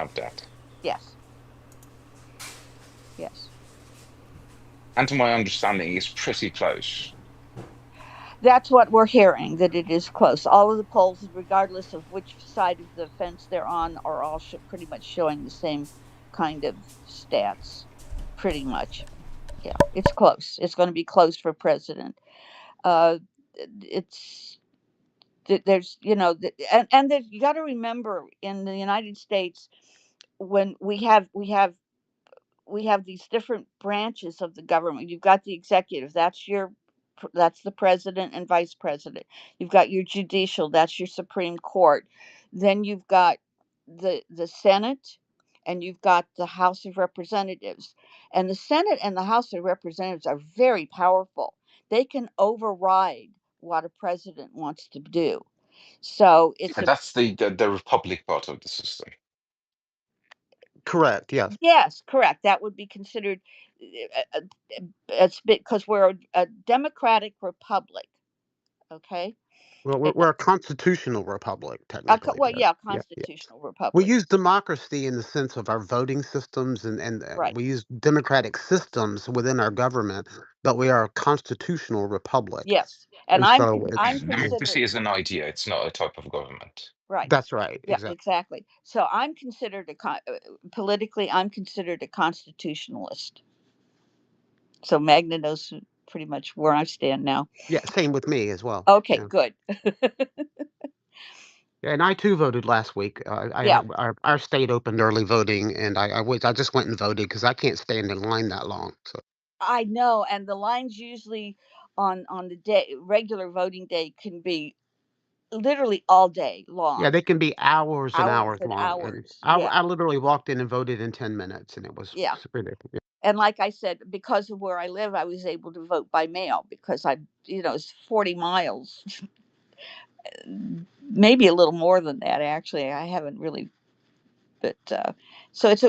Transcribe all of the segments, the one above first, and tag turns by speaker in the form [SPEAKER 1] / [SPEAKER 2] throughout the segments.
[SPEAKER 1] have that.
[SPEAKER 2] Yes. Yes.
[SPEAKER 1] And to my understanding, it's pretty close.
[SPEAKER 2] That's what we're hearing, that it is close. All of the polls, regardless of which side of the fence they're on, are all pretty much showing the same kind of stats. Pretty much. Yeah, it's close. It's going to be close for president. Uh, it's there's and you got to remember in the United States when we have these different branches of the government. You've got the executive, that's the president and vice president. You've got your judicial, that's your Supreme Court. Then you've got the Senate, and you've got the House of Representatives. And the Senate and the House of Representatives are very powerful. They can override what a president wants to do. So it's
[SPEAKER 1] Yeah,
[SPEAKER 2] a
[SPEAKER 1] that's the republic part of the system.
[SPEAKER 3] Correct. Yes.
[SPEAKER 2] Yes, correct. That would be considered. It's because we're a democratic republic. Okay.
[SPEAKER 3] Well, we're,
[SPEAKER 2] And,
[SPEAKER 3] we're a constitutional republic, technically.
[SPEAKER 2] well,
[SPEAKER 3] Yes.
[SPEAKER 2] yeah,
[SPEAKER 3] Yeah. Yeah.
[SPEAKER 2] constitutional
[SPEAKER 3] We
[SPEAKER 2] republic.
[SPEAKER 3] use democracy in the sense of our voting systems, and
[SPEAKER 2] Right.
[SPEAKER 3] we use democratic systems within our government, but we are a constitutional republic.
[SPEAKER 2] Yes, and
[SPEAKER 3] And
[SPEAKER 2] I'm
[SPEAKER 3] so
[SPEAKER 1] Yeah,
[SPEAKER 2] I'm
[SPEAKER 1] democracy
[SPEAKER 2] considered.
[SPEAKER 1] is an idea. It's not a type of government.
[SPEAKER 2] Right.
[SPEAKER 3] that's right.
[SPEAKER 2] Yeah,
[SPEAKER 3] Exactly.
[SPEAKER 2] exactly. So I'm considered politically. I'm considered a constitutionalist. So Magna knows pretty much where I stand now.
[SPEAKER 3] Yeah. Same with me as well.
[SPEAKER 2] Okay,
[SPEAKER 3] Yeah.
[SPEAKER 2] good.
[SPEAKER 3] Yeah, and I too voted last week. I
[SPEAKER 2] Yeah,
[SPEAKER 3] have our state opened early voting, and I just went and voted because I can't stand in line that long. So
[SPEAKER 2] I know. And the lines usually on the day regular voting day can be literally all day
[SPEAKER 3] yeah,
[SPEAKER 2] long,
[SPEAKER 3] they can be hours and
[SPEAKER 2] hours
[SPEAKER 3] hours
[SPEAKER 2] and
[SPEAKER 3] long, and
[SPEAKER 2] hours.
[SPEAKER 3] I
[SPEAKER 2] Yeah,
[SPEAKER 3] I literally walked in and voted in 10 minutes, and it was
[SPEAKER 2] yeah.
[SPEAKER 3] ridiculous.
[SPEAKER 2] And like I said, because of where I live, I was able to vote by mail because it's 40 miles, maybe a little more than that. Actually, I haven't really, but so it's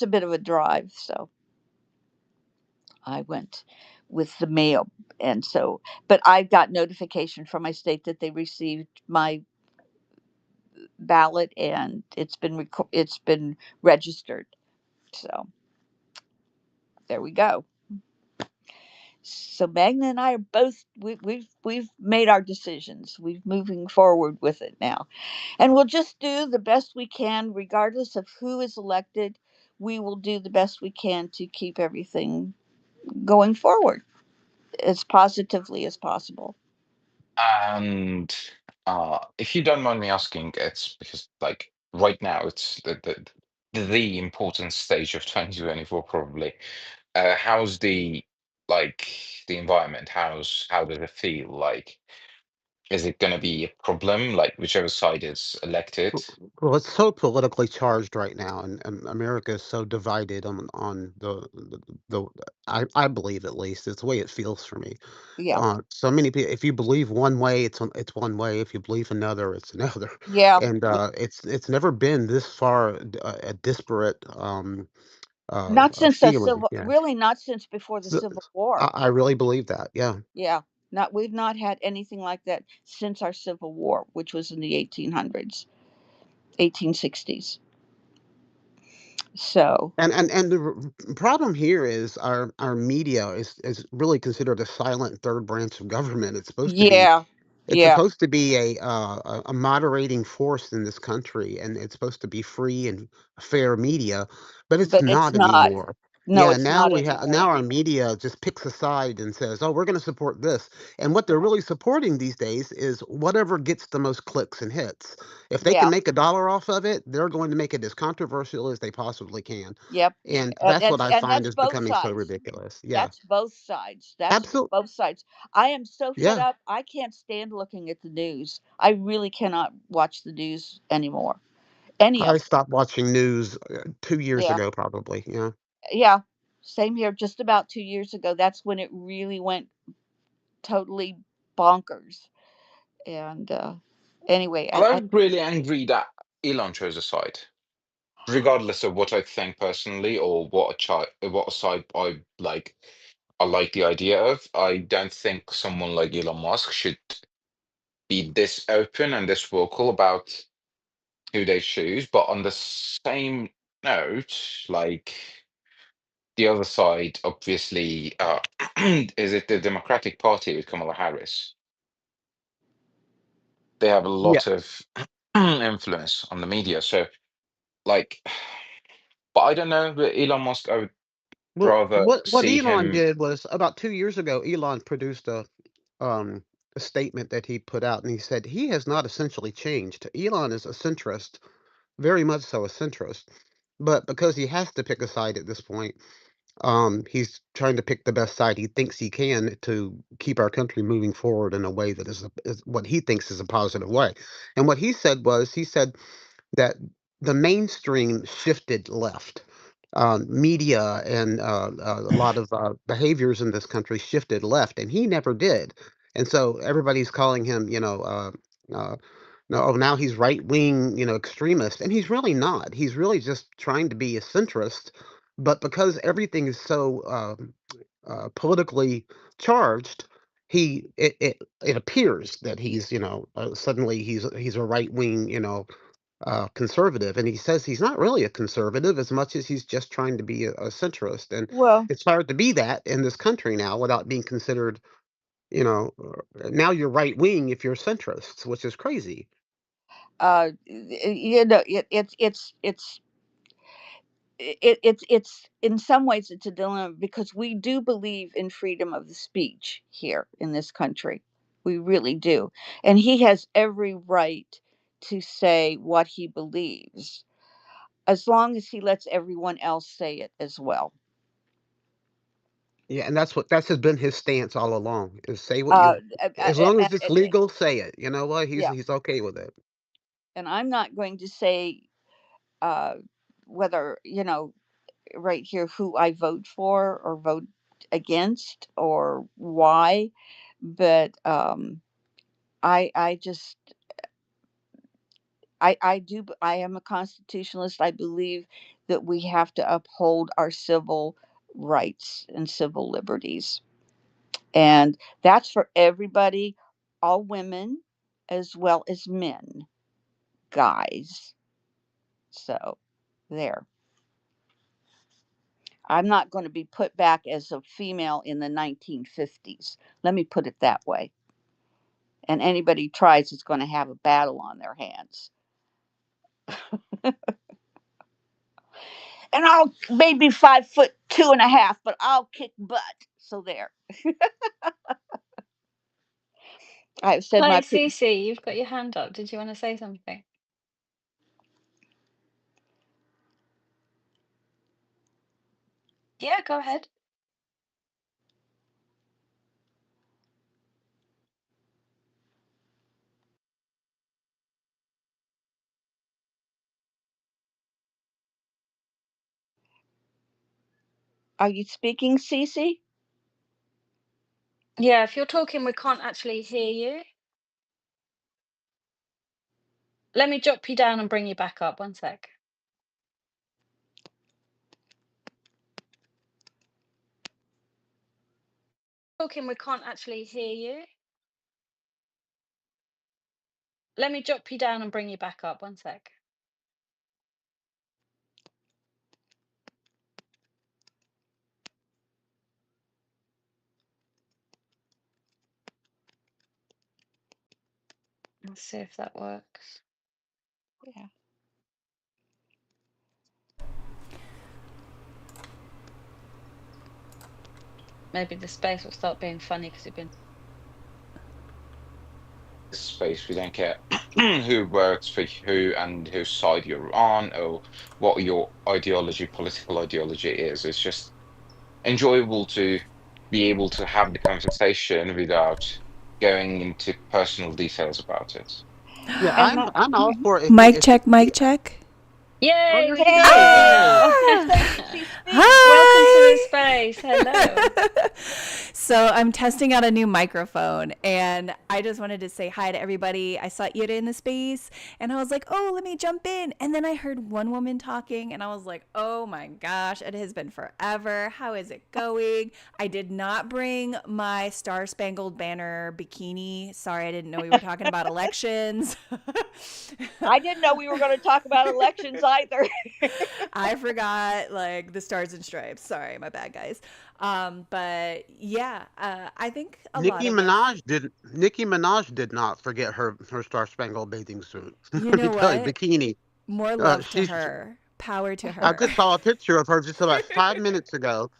[SPEAKER 2] a bit of a drive. So I went with the mail, and so, but I got notification from my state that they received my ballot, and it's been registered. So there we go. So Magna and I are both we've made our decisions. We're moving forward with it now, and we'll just do the best we can, regardless of who is elected. We will do the best we can to keep everything going forward as positively as possible.
[SPEAKER 1] And if you don't mind me asking, it's because like right now it's the important stage of 2024 probably. How's like the environment? How does it feel? Like, is it going to be a problem? Like whichever side is elected?
[SPEAKER 3] Well, it's so politically charged right now, and America is so divided on the I believe, at least it's the way it feels for me.
[SPEAKER 2] Yeah,
[SPEAKER 3] So many people, if you believe one way, it's one way. If you believe another, it's another.
[SPEAKER 2] yeah.
[SPEAKER 3] And it's never been this far a disparate
[SPEAKER 2] Not since the
[SPEAKER 3] feeling.
[SPEAKER 2] civil,
[SPEAKER 3] Yeah.
[SPEAKER 2] really not since before the
[SPEAKER 3] So,
[SPEAKER 2] Civil
[SPEAKER 3] I,
[SPEAKER 2] War.
[SPEAKER 3] I really believe that. Yeah.
[SPEAKER 2] Yeah, not we've not had anything like that since our Civil War, which was in the 1800s, 1860s. So,
[SPEAKER 3] And the problem here is our media is really considered a silent third branch of government.
[SPEAKER 2] yeah,
[SPEAKER 3] It's
[SPEAKER 2] yeah,
[SPEAKER 3] supposed to be a moderating force in this country, and it's supposed to be free and fair media, but it's
[SPEAKER 2] but it's
[SPEAKER 3] not
[SPEAKER 2] not.
[SPEAKER 3] anymore.
[SPEAKER 2] No,
[SPEAKER 3] Yeah,
[SPEAKER 2] it's not
[SPEAKER 3] now
[SPEAKER 2] anymore.
[SPEAKER 3] our media just picks a side and says, "Oh, we're going to support this," and what they're really supporting these days is whatever gets the most clicks and hits. If they can
[SPEAKER 2] Yeah,
[SPEAKER 3] make a dollar off of it, they're going to make it as controversial as they possibly can,
[SPEAKER 2] yep.
[SPEAKER 3] and
[SPEAKER 2] And
[SPEAKER 3] that's what
[SPEAKER 2] that's
[SPEAKER 3] I
[SPEAKER 2] and
[SPEAKER 3] find
[SPEAKER 2] that's
[SPEAKER 3] is
[SPEAKER 2] both
[SPEAKER 3] becoming so
[SPEAKER 2] sides.
[SPEAKER 3] ridiculous. Yeah,
[SPEAKER 2] That's both sides. That's
[SPEAKER 3] absolutely.
[SPEAKER 2] both sides. I am so fed
[SPEAKER 3] Yeah.
[SPEAKER 2] up. I can't stand looking at the news. I really cannot watch the news anymore. Any
[SPEAKER 3] I
[SPEAKER 2] of it.
[SPEAKER 3] stopped watching news 2 years
[SPEAKER 2] Yeah.
[SPEAKER 3] ago, probably. Yeah.
[SPEAKER 2] Yeah. Same here. Just about 2 years ago. That's when it really went totally bonkers. And anyway,
[SPEAKER 1] Well, I'm really angry that Elon chose a side, regardless of what I think personally or what side I like the idea of. I don't think someone like Elon Musk should be this open and this vocal about who they choose. But on the same note, like the other side, obviously, is it the Democratic Party with Kamala Harris? They have a
[SPEAKER 3] Yeah.
[SPEAKER 1] lot of influence on the media. So, like, but I don't know. But Elon Musk, I would
[SPEAKER 3] Well,
[SPEAKER 1] rather
[SPEAKER 3] what
[SPEAKER 1] see
[SPEAKER 3] Elon
[SPEAKER 1] him.
[SPEAKER 3] did was about 2 years ago, Elon produced um a statement that he put out, and he said he has not essentially changed. Elon is a centrist, very much so a centrist, but because he has to pick a side at this point, he's trying to pick the best side he thinks he can to keep our country moving forward in a way that is what he thinks is a positive way. And what he said was, he said that the mainstream shifted left. Media and a lot of behaviors in this country shifted left, and he never did. And so everybody's calling him, uh, no, oh, now he's right wing, extremist, and he's really not. He's really just trying to be a centrist, but because everything is so politically charged, it appears that he's, suddenly he's a right wing, conservative, and he says he's not really a conservative as much as he's just trying to be a centrist, and
[SPEAKER 2] Well,
[SPEAKER 3] it's hard to be that in this country now without being considered, now you're right wing if you're centrists, which is crazy.
[SPEAKER 2] it's in some ways it's a dilemma because we do believe in freedom of the speech here in this country. We really do. And he has every right to say what he believes as long as he lets everyone else say it as well.
[SPEAKER 3] Yeah, and that's has been his stance all along, is say what
[SPEAKER 2] Uh,
[SPEAKER 3] you
[SPEAKER 2] uh, uh,
[SPEAKER 3] as
[SPEAKER 2] uh,
[SPEAKER 3] long
[SPEAKER 2] uh,
[SPEAKER 3] as it's
[SPEAKER 2] uh,
[SPEAKER 3] legal, say it. You know what? He's
[SPEAKER 2] yeah,
[SPEAKER 3] he's okay with it.
[SPEAKER 2] and I'm not going to say uh, whether right here who I vote for or vote against or why, but I just I am a constitutionalist. I believe that we have to uphold our civil rights and civil liberties, and that's for everybody, all women as well as men, guys. So there. I'm not going to be put back as a female in the 1950s. Let me put it that way. And anybody tries is going to have a battle on their hands. And I'll maybe 5 foot 2.5, but I'll kick butt. So there. I've said
[SPEAKER 4] Hi,
[SPEAKER 2] my piece.
[SPEAKER 4] Cece, you've got your hand up. Did you want to say something? Yeah, go ahead.
[SPEAKER 2] Are you speaking, Cece?
[SPEAKER 4] Yeah, if you're talking, we can't actually hear you. Let me drop you down and bring you back up. One sec. Talking, we can't actually hear you. Let me drop you down and bring you back up. One sec. Let's see if that works.
[SPEAKER 2] Yeah.
[SPEAKER 4] Maybe the space will start being funny because you've been.
[SPEAKER 1] This space. We don't care who works for who and whose side you're on or what your ideology, political ideology is. It's just enjoyable to be able to have the conversation without going into personal details about it.
[SPEAKER 3] Yeah,
[SPEAKER 2] And
[SPEAKER 3] I'm all for it
[SPEAKER 5] Mic
[SPEAKER 3] if you,
[SPEAKER 5] check, mic check.
[SPEAKER 3] oh,
[SPEAKER 4] Yay,
[SPEAKER 3] you're
[SPEAKER 4] we can hear you
[SPEAKER 2] hey,
[SPEAKER 4] now.
[SPEAKER 3] Hey!
[SPEAKER 2] Sister Cece, speak.
[SPEAKER 4] Welcome to the
[SPEAKER 5] Hi!
[SPEAKER 4] space. Hello.
[SPEAKER 5] So I'm testing out a new microphone, and I just wanted to say hi to everybody. I saw Ira in the space, and I was like, "Oh, let me jump in." And then I heard one woman talking, and I was like, "Oh my gosh, it has been forever. How is it going?" I did not bring my Star Spangled Banner bikini. Sorry, I didn't know we were talking about elections.
[SPEAKER 2] I didn't know we were going to talk about elections either.
[SPEAKER 5] I forgot like the stars and stripes. Sorry, my bad, guys. But yeah, I think a lot of us.
[SPEAKER 3] Nicki Minaj did not forget her Star Spangled bathing suit.
[SPEAKER 5] You
[SPEAKER 3] Let me
[SPEAKER 5] know
[SPEAKER 3] tell you,
[SPEAKER 5] what?
[SPEAKER 3] bikini.
[SPEAKER 5] More love to
[SPEAKER 3] She's.
[SPEAKER 5] her. Power to
[SPEAKER 3] I
[SPEAKER 5] her.
[SPEAKER 3] just saw a picture of her just about 5 minutes ago,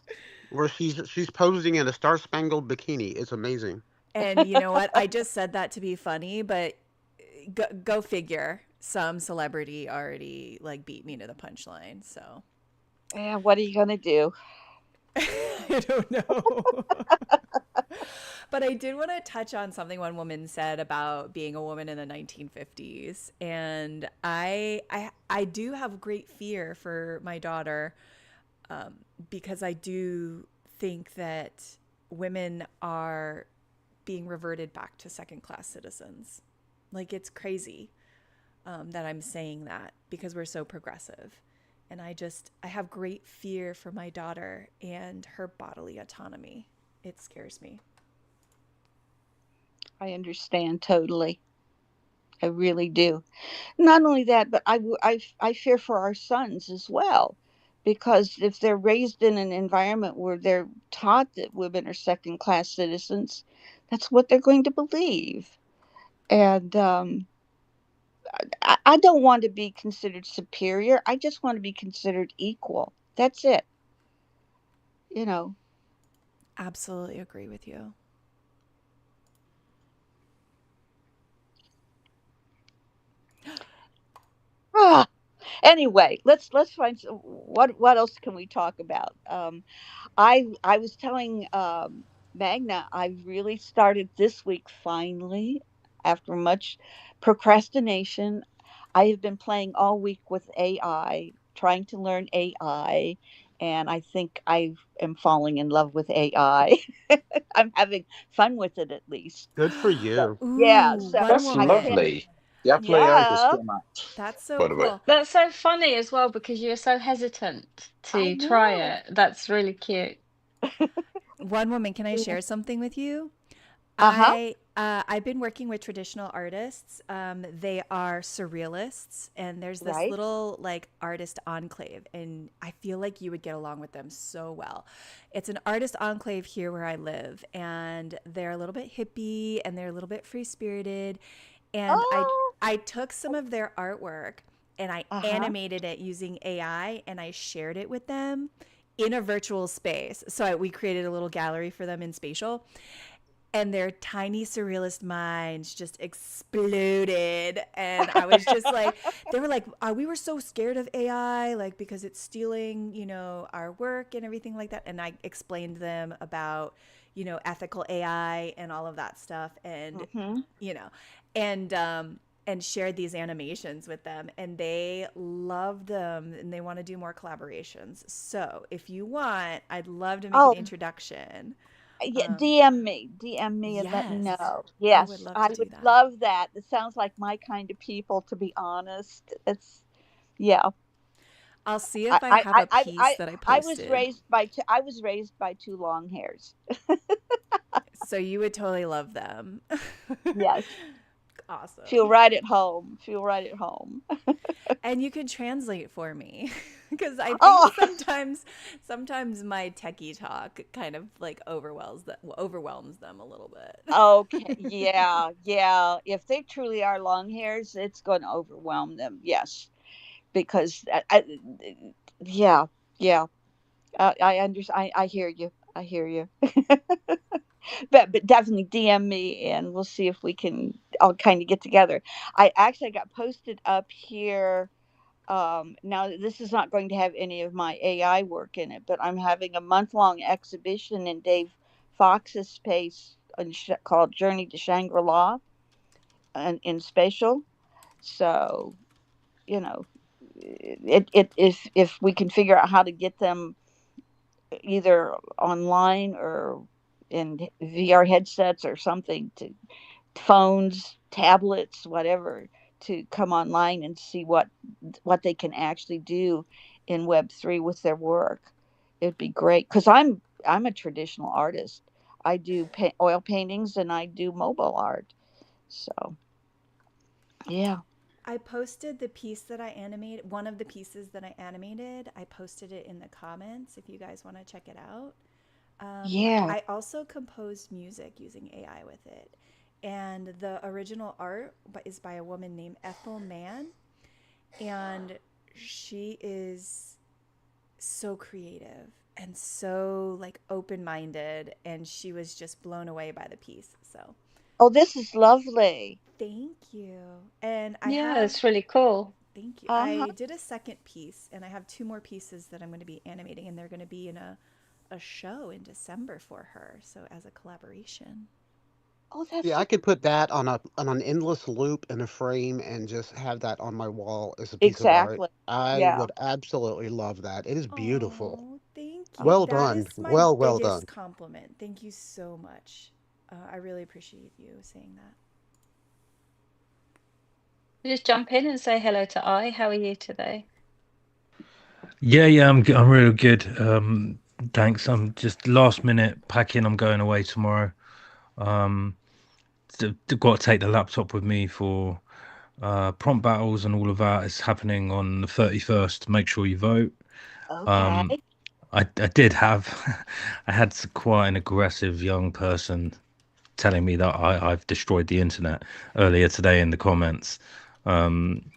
[SPEAKER 3] where she's posing in a Star Spangled bikini. It's amazing.
[SPEAKER 5] And you know what? I just said that to be funny, but go figure. Some celebrity already like beat me to the punchline. So
[SPEAKER 2] Yeah, what are you going to do?
[SPEAKER 5] I don't know. But I did want to touch on something one woman said about being a woman in the 1950s, and I do have great fear for my daughter, um, because I do think that women are being reverted back to second class citizens. Like it's crazy, that I'm saying that because we're so progressive. And I have great fear for my daughter and her bodily autonomy. It scares me.
[SPEAKER 2] I understand totally. I really do. Not only that, but I fear for our sons as well. Because if they're raised in an environment where they're taught that women are second class citizens, that's what they're going to believe. And I don't want to be considered superior. I just want to be considered equal. That's it. You know.
[SPEAKER 5] Absolutely agree with you.
[SPEAKER 2] Ah, anyway, let's find what else can we talk about? I was telling Magna I really started this week finally after much procrastination. I have been playing all week with AI, trying to learn AI, and I think I am falling in love with AI. I'm having fun with it at least.
[SPEAKER 3] Good for
[SPEAKER 2] So,
[SPEAKER 3] you.
[SPEAKER 2] yeah,
[SPEAKER 5] Ooh,
[SPEAKER 2] so
[SPEAKER 5] one
[SPEAKER 1] That's
[SPEAKER 2] I
[SPEAKER 5] woman.
[SPEAKER 2] can't.
[SPEAKER 1] lovely. The Apple AI has
[SPEAKER 2] Yeah,
[SPEAKER 1] come out,
[SPEAKER 5] That's so
[SPEAKER 1] by the way.
[SPEAKER 5] cool.
[SPEAKER 4] That's so funny as well because you're so hesitant
[SPEAKER 2] I
[SPEAKER 4] to try
[SPEAKER 2] know.
[SPEAKER 4] it. That's really cute.
[SPEAKER 5] One woman, can I share something with you?
[SPEAKER 2] Uh huh.
[SPEAKER 5] I've been working with traditional artists. They are surrealists, and there's this
[SPEAKER 2] Right.
[SPEAKER 5] little like artist enclave, and I feel like you would get along with them so well. It's an artist enclave here where I live, and they're a little bit hippie and they're a little bit free spirited. And
[SPEAKER 2] Oh.
[SPEAKER 5] I took some of their artwork and I
[SPEAKER 2] Uh huh.
[SPEAKER 5] animated it using AI and I shared it with them in a virtual space. So we created a little gallery for them in spatial, and their tiny surrealist minds just exploded. And I was just like, they were like, we were so scared of AI, like because it's stealing, our work and everything like that. And I explained to them about, ethical AI and all of that stuff, and
[SPEAKER 2] Mm-hmm.
[SPEAKER 5] you know and shared these animations with them, and they love them and they want to do more collaborations. So if you want, I'd love to make an
[SPEAKER 2] Oh,
[SPEAKER 5] introduction.
[SPEAKER 2] yeah,
[SPEAKER 5] um,
[SPEAKER 2] DM me and let me
[SPEAKER 5] Yes,
[SPEAKER 2] know.
[SPEAKER 5] I would
[SPEAKER 2] Yes,
[SPEAKER 5] love
[SPEAKER 2] I
[SPEAKER 5] to do
[SPEAKER 2] would
[SPEAKER 5] that.
[SPEAKER 2] love that. It sounds like my kind of people, to be honest. It's yeah.
[SPEAKER 5] I'll see
[SPEAKER 2] I
[SPEAKER 5] if I
[SPEAKER 2] I
[SPEAKER 5] have
[SPEAKER 2] I
[SPEAKER 5] a
[SPEAKER 2] I
[SPEAKER 5] piece
[SPEAKER 2] I
[SPEAKER 5] that I
[SPEAKER 2] I was
[SPEAKER 5] posted.
[SPEAKER 2] raised by two. I was raised by two long hairs.
[SPEAKER 5] So you would totally love them.
[SPEAKER 2] Yes, feel
[SPEAKER 5] Awesome.
[SPEAKER 2] right at home. Feel right at home.
[SPEAKER 5] And you can translate for me because I think
[SPEAKER 2] Oh,
[SPEAKER 5] sometimes my techie talk kind of like overwhelms them a little
[SPEAKER 2] okay.
[SPEAKER 5] bit.
[SPEAKER 2] Yeah, yeah. If they truly are long hairs, it's going to overwhelm them. Yes, because yeah, yeah. I understand. I hear you. I hear you. But definitely DM me and we'll see if we can all kind of get together. I actually got posted up here. Now this is not going to have any of my AI work in it, but I'm having a month-long exhibition in Dave Fox's space called Journey to Shangri-La and in spatial. So, you know, it if we can figure out how to get them either online or and VR headsets or something, to phones, tablets, whatever, to come online and see what they can actually do in Web3 with their work. It'd be great because I'm a traditional artist. I do oil paintings and I do mobile art. So yeah,
[SPEAKER 5] I posted the piece that I animated, one of the pieces that I animated. I posted it in the comments if you guys want to check it out.
[SPEAKER 2] yeah.
[SPEAKER 5] I also composed music using AI with it. And the original art is by a woman named Ethel Mann. And she is so creative and so like open minded. And she was just blown away by the piece. So
[SPEAKER 2] Oh, this is lovely.
[SPEAKER 5] thank you. And I
[SPEAKER 4] Yeah,
[SPEAKER 5] have,
[SPEAKER 4] it's really cool.
[SPEAKER 5] thank you.
[SPEAKER 2] Uh huh.
[SPEAKER 5] I did a second piece and I have two more pieces that I'm going to be animating, and they're going to be in a show in December for her. So as a collaboration.
[SPEAKER 2] Oh, that's
[SPEAKER 3] Yeah,
[SPEAKER 2] so
[SPEAKER 3] I could put that on an endless loop in a frame and just have that on my wall as a piece of art.
[SPEAKER 2] exactly.
[SPEAKER 3] I
[SPEAKER 2] Yeah.
[SPEAKER 3] would absolutely love that. It is beautiful.
[SPEAKER 5] Oh, thank you.
[SPEAKER 3] Well
[SPEAKER 5] That
[SPEAKER 3] done.
[SPEAKER 5] is my
[SPEAKER 3] Well done.
[SPEAKER 5] biggest compliment. Thank you so much. I really appreciate you saying that.
[SPEAKER 4] Just jump in and say hello to I. How are you today?
[SPEAKER 6] Yeah, yeah, I'm really good. Thanks. I'm just last minute packing. I'm going away tomorrow. Um, got to take the laptop with me for prompt battles and all of that. It's happening on the 31st. Make sure you vote.
[SPEAKER 2] Okay.
[SPEAKER 6] Um, I did have, I had quite an aggressive young person telling me that I've destroyed the internet earlier today in the comments,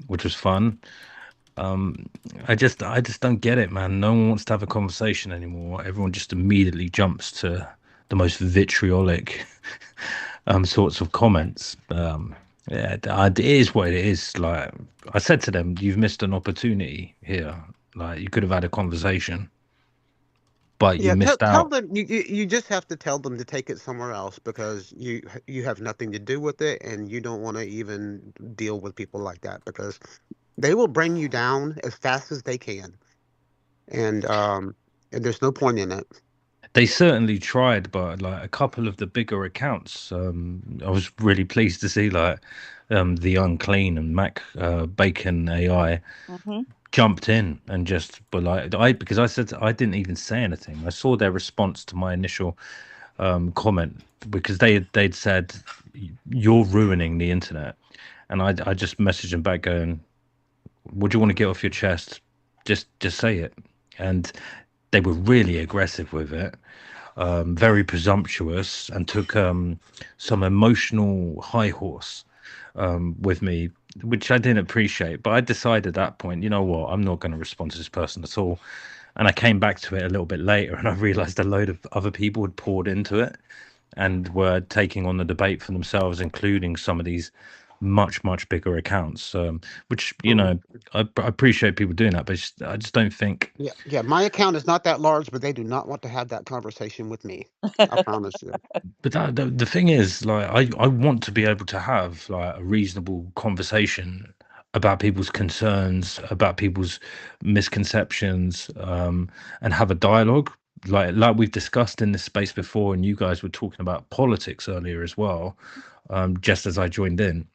[SPEAKER 6] which was fun. Um, I just don't get it, man. No one wants to have a conversation anymore. Everyone just immediately jumps to the most vitriolic sorts of comments. Yeah, it is what it is. Like I said to them, you've missed an opportunity here. Like you could have had a conversation, but you
[SPEAKER 3] Yeah, tell
[SPEAKER 6] missed
[SPEAKER 3] tell
[SPEAKER 6] out.
[SPEAKER 3] them you just have to tell them to take it somewhere else because you have nothing to do with it and you don't want to even deal with people like that because they will bring you down as fast as they can. And and there's no point in it.
[SPEAKER 6] They certainly tried, but like a couple of the bigger accounts, I was really pleased to see like the Unclean and Mac Bacon AI
[SPEAKER 2] Mm-hmm.
[SPEAKER 6] jumped in and just but like I because I said I didn't even say anything. I saw their response to my initial comment because they'd said you're ruining the internet, and I just messaged them back going, "What do you want to get off your chest? Just say it." And they were really aggressive with it, very presumptuous, and took some emotional high horse with me, which I didn't appreciate. But I decided at that point, you know what, I'm not going to respond to this person at all. And I came back to it a little bit later, and I realized a load of other people had poured into it and were taking on the debate for themselves, including some of these much bigger accounts. Which
[SPEAKER 3] Um,
[SPEAKER 6] I appreciate people doing that, but I just don't think.
[SPEAKER 3] yeah, yeah. My account is not that large, but they do not want to have that conversation with me. I promise you.
[SPEAKER 6] But the thing is, like, I want to be able to have like a reasonable conversation about people's concerns, about people's misconceptions, and have a dialogue. Like we've discussed in this space before, and you guys were talking about politics earlier as well, just as I joined in.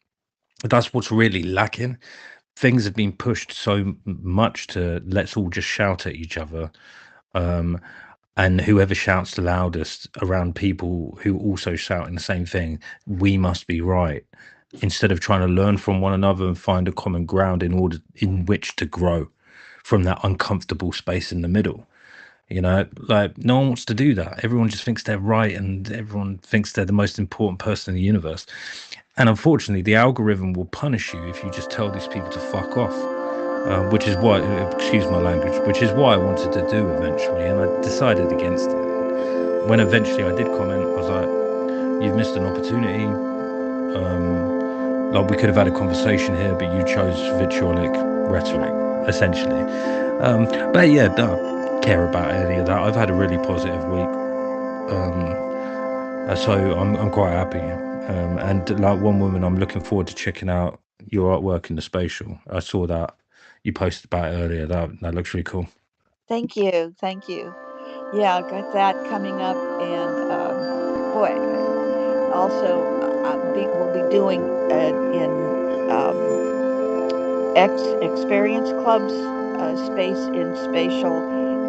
[SPEAKER 6] That's what's really lacking. Things have been pushed so much to let's all just shout at each other. Um, and whoever shouts the loudest around people who also shouting the same thing, we must be right, instead of trying to learn from one another and find a common ground in order in which to grow from that uncomfortable space in the middle. Like no one wants to do that. Everyone just thinks they're right and everyone thinks they're the most important person in the universe. And unfortunately, the algorithm will punish you if you just tell these people to fuck off, which is what, excuse my language, which is what I wanted to do eventually. And I decided against it. When eventually I did comment, I was like, you've missed an opportunity. Like we could have had a conversation here, but you chose vitriolic rhetoric, essentially. But yeah, don't care about any of that. I've had a really positive week. So I'm quite happy. And like one woman, I'm looking forward to checking out your artwork in the spatial. I saw that you posted about it earlier. That looks really cool.
[SPEAKER 2] Thank you. Thank you. Yeah, got that coming up, and Oh, also we'll be doing in um, X Experience Club's space in Spatial,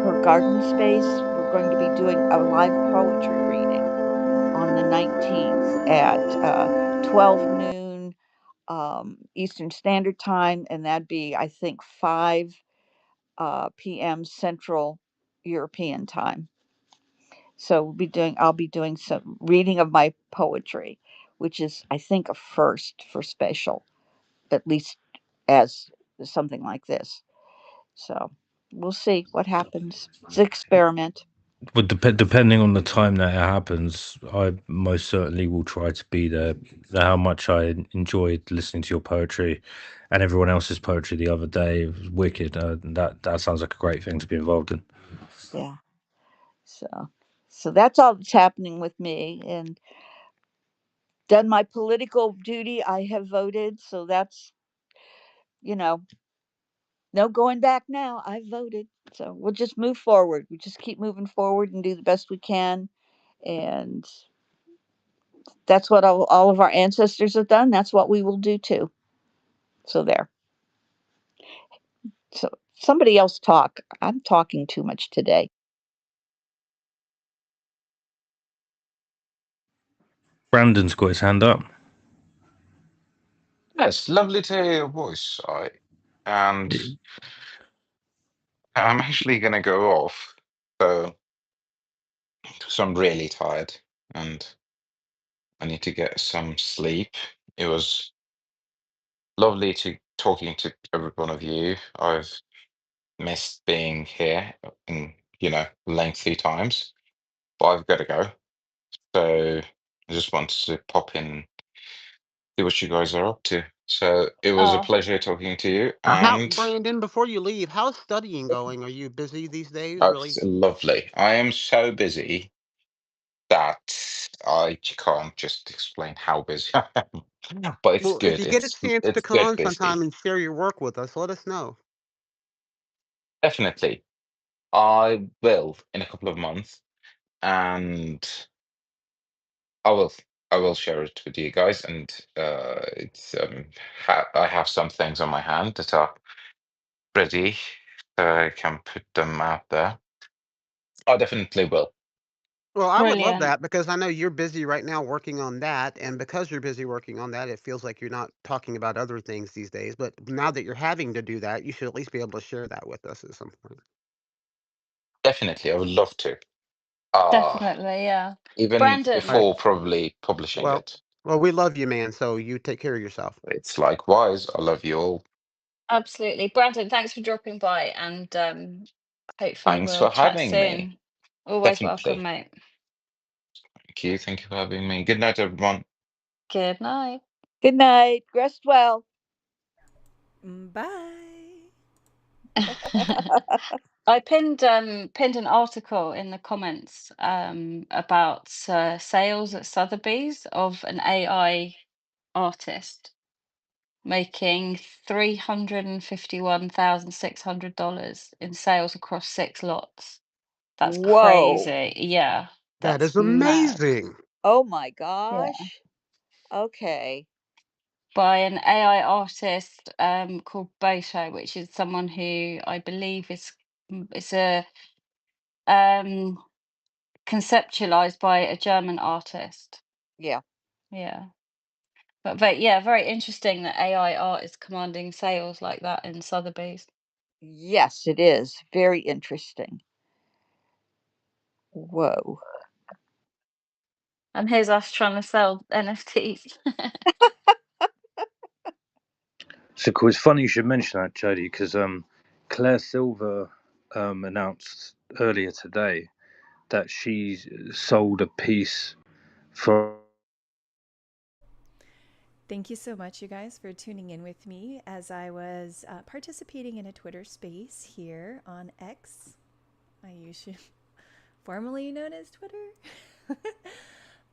[SPEAKER 2] her garden space. We're going to be doing a live poetry reading on the 19th at 12 noon Eastern Standard Time, and that'd be, I think, 5 p.m. Central European Time. So I'll be doing some reading of my poetry, which is, I think, a first for Spatial, at least as something like this. So we'll see what happens. It's an experiment.
[SPEAKER 6] But depending on the time that it happens, I most certainly will try to be there. How much I enjoyed listening to your poetry and everyone else's poetry the other day, it was wicked. That sounds like a great thing to be involved in.
[SPEAKER 2] Yeah. So that's all that's happening with me, and done my political duty. I have voted, so that's, you know, no going back now. I voted. So we'll just move forward. We just keep moving forward and do the best we can. And that's what all of our ancestors have done. That's what we will do too. So there. So somebody else talk. I'm talking too much today.
[SPEAKER 6] Brandon's got his hand up.
[SPEAKER 1] Yes, lovely to hear your voice. And I'm actually gonna go off, so I'm really tired, and I need to get some sleep. It was lovely to talking to every one of you. I've missed being here in, lengthy times, but I've got to go. So I just wanted to pop in, see what you guys are up to. So it was a
[SPEAKER 4] Oh,
[SPEAKER 1] pleasure talking to you,
[SPEAKER 3] How,
[SPEAKER 1] and
[SPEAKER 3] Brandon, before you leave, how's studying going? Are you busy these days? Really?
[SPEAKER 1] it's lovely. I am so busy that can't just explain how busy I am. But it's
[SPEAKER 3] Well, if
[SPEAKER 1] good.
[SPEAKER 3] you get a chance to
[SPEAKER 1] It's
[SPEAKER 3] come
[SPEAKER 1] good
[SPEAKER 3] on sometime
[SPEAKER 1] busy.
[SPEAKER 3] and share your work with us, let us know.
[SPEAKER 1] Definitely. I will in a couple of months, and I will I will share it with you guys. And it's I have some things on my hand that are ready, so I can put them out there. I definitely will.
[SPEAKER 3] Well, I would love
[SPEAKER 4] brilliant.
[SPEAKER 3] that because I know you're busy right now working on that, and because you're busy working on that, it feels like you're not talking about other things these days. But now that you're having to do that, you should at least be able to share that with us at some point.
[SPEAKER 1] Definitely, I would love to. Uh
[SPEAKER 4] Definitely, yeah.
[SPEAKER 1] Even
[SPEAKER 3] All right.
[SPEAKER 4] Brandon,
[SPEAKER 1] before probably publishing
[SPEAKER 3] Well,
[SPEAKER 1] it.
[SPEAKER 3] we love you, man. So you take care of yourself.
[SPEAKER 1] It's likewise. I love you all.
[SPEAKER 4] absolutely. Brandon, thanks for dropping by, and hopefully
[SPEAKER 1] Thanks
[SPEAKER 4] we'll
[SPEAKER 1] for
[SPEAKER 4] chat
[SPEAKER 1] having me.
[SPEAKER 4] soon. Always welcome,
[SPEAKER 1] Definitely.
[SPEAKER 4] mate.
[SPEAKER 1] Thank you. Thank you for having me. Good night, everyone.
[SPEAKER 4] Good night.
[SPEAKER 2] Good night. Rest well.
[SPEAKER 5] Bye.
[SPEAKER 4] I pinned an article in the comments about sales at Sotheby's of an AI artist making $351,600 in sales across 6 lots. That's
[SPEAKER 2] Whoa.
[SPEAKER 4] crazy. Yeah,
[SPEAKER 3] That
[SPEAKER 4] that's
[SPEAKER 3] is
[SPEAKER 4] mad.
[SPEAKER 3] amazing.
[SPEAKER 2] Oh my
[SPEAKER 4] Yeah.
[SPEAKER 2] gosh. Okay.
[SPEAKER 4] By an AI artist called Boto, which is someone who I believe it's a um conceptualized by a German artist.
[SPEAKER 2] Yeah.
[SPEAKER 4] Yeah. But yeah, very interesting that AI art is commanding sales like that in Sotheby's.
[SPEAKER 2] Yes, it is. Very interesting. Whoa.
[SPEAKER 4] And here's us trying to sell NFTs.
[SPEAKER 6] So cool. It's funny you should mention that, Jodie, because Claire Silver announced earlier today that she sold a piece from.
[SPEAKER 5] Thank you so much, you guys, for tuning in with me as I was participating in a Twitter space here on X. I usually formerly known as Twitter.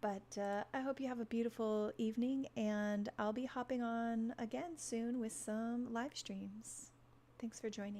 [SPEAKER 5] But I hope you have a beautiful evening, and I'll be hopping on again soon with some live streams. Thanks for joining.